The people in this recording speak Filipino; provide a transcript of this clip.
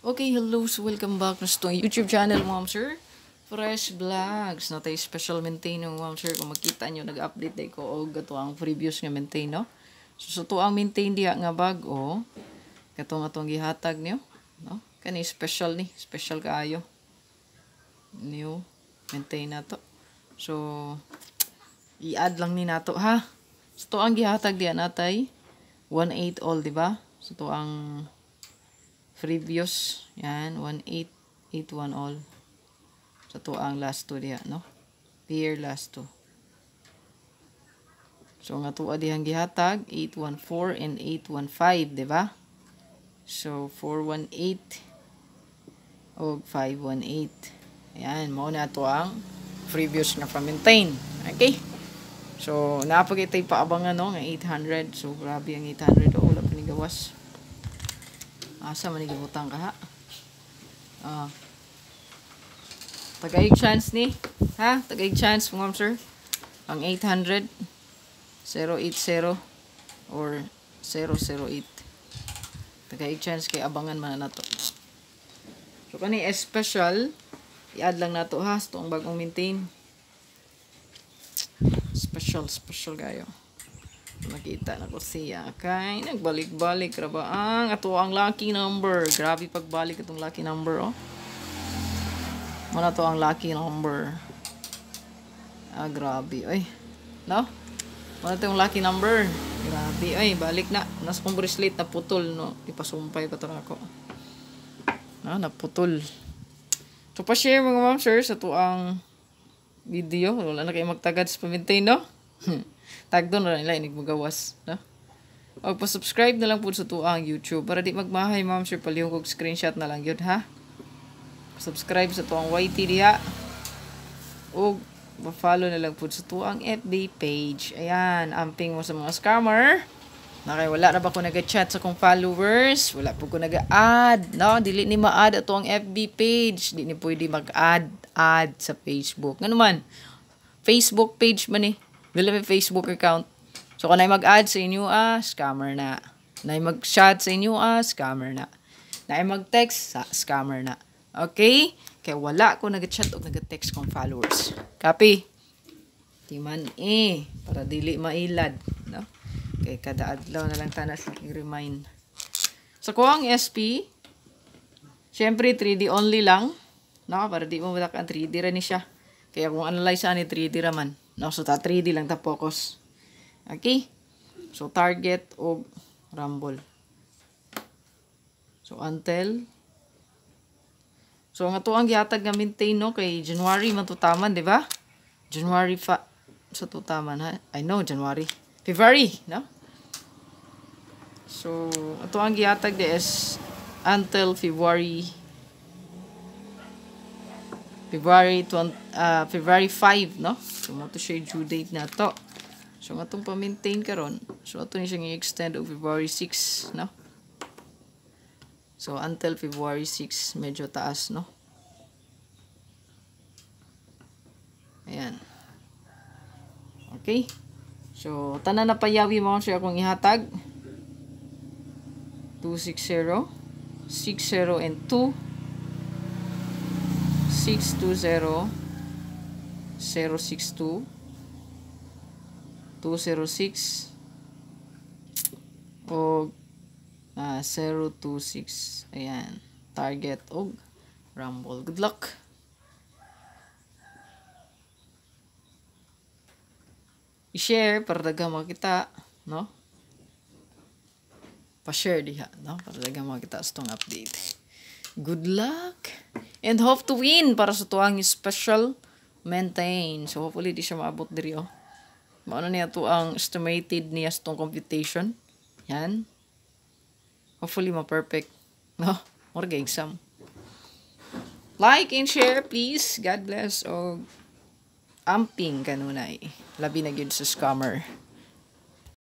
Okay, hello, so welcome back na sa YouTube channel, ma'am sir. Fresh Vlogs. Na tayo special maintain ng ma'am sir. Kung makita nyo, nag-update day ko o gato ang previous nga maintain, no? So, sa to ang maintain diya nga bago, gato nga itong gihatag nyo, no? Kani special ni, special kaayo. New maintain na to. So, i-add lang ni nato, ha? So, to ang gihatag diya natay 1/8 all, di ba? So, to ang previous, yan, 1/881 all. So, to ang last two diya, no? Pair last two. So, nga tuwa dihang gihatag, 814 and 815, di ba? So, 418 o 518. Ayan, mao na to ang previous nga pa-maintain. Okay? So, napagitay pa abangan, no? Nga 800. So, grabe ang 800. O, wala panigawas. Asa manigibutang ka, ha? Tagaig chance ni. Ha? Tagaig chance, mga sir. Ang 800, 080, or 008. Tagaig chance kay abangan man na to. So, kani special, i-add lang na to, ha? Ito ang bagong maintain. Special kayo. Makita na ko siya. Okay, nagbalik-balik ra ba ang ato ang lucky number. Grabe pagbalik itong lucky number, oh. Muna to ang lucky number. Ah, grabe, oy. No? Muna to yung lucky number. Grabe, oy, balik na. Nasa kong bracelet na putol, no? Ipasumpay pa to ako. No, naputol. So, pa-share mga ma'am sir sa to ang video. Wala na kayo magtagad sa pa-maintain, no? Tag doon na nila, inig magawas, no? O, pa-subscribe na lang po sa tuang YouTube para di magmahay, ma'am sir, palihong kong screenshot na lang yun, ha? Subscribe sa tuang YT diya. O, ma-follow na lang po sa tuang FB page. Ayan, amping mo sa mga scammer. Nakay, wala na ba ko nag-chat sa kong followers? Wala po ko nag-add, no? Dili ni ma-add ato ang FB page. Di ni pwede mag-add sa Facebook. Nga naman, Facebook page man eh. Wala may Facebook account. So, kung na mag-add sa inyo, scammer na. Na mag-chat sa inyo, scammer na. Na mag-text, scammer na. Okay? Kaya wala ko nag-chat o nag-text kong followers. Copy? Timan para dili mailad. No? Kaya kada adlaw na lang tanas i-remind. So, kung ang SP, syempre 3D only lang. No? Para di mo matak ang 3D rin siya. Kaya kung analyze ni 3D raman. No, so, 3D lang ta focus. Okay? So, target o rumble. So, until. So, nga to ang gihatag nga maintain, no? Kay January matutaman, di ba? January sa tutaman, ha? I know, January. February, no? So, ito ang gihatag is until February 5, no? So, mato siya yung due date na to. So, matong pa-maintain karon. So, ato ni siyang i-extend o February 6, no? So, until February 6, medyo taas, no? Ayan. Okay? So, tanan na payawi mo siya akong ihatag. 260, 60, and 2. 620 062 206 o 026. Ayan, target og rumble. Good luck. I-share para daga makita, no? Pa-share diha, no? Para daga makita sa tong update. Good luck and hope to win para sa tuang special maintain. So, hopefully, di siya maabot diri, oh. Maano niya to ang estimated niya sa tong computation. Yan. Hopefully, ma-perfect. No? Morga exam. Like and share, please. God bless. O, amping kanunay. Labi na yun sa scammer.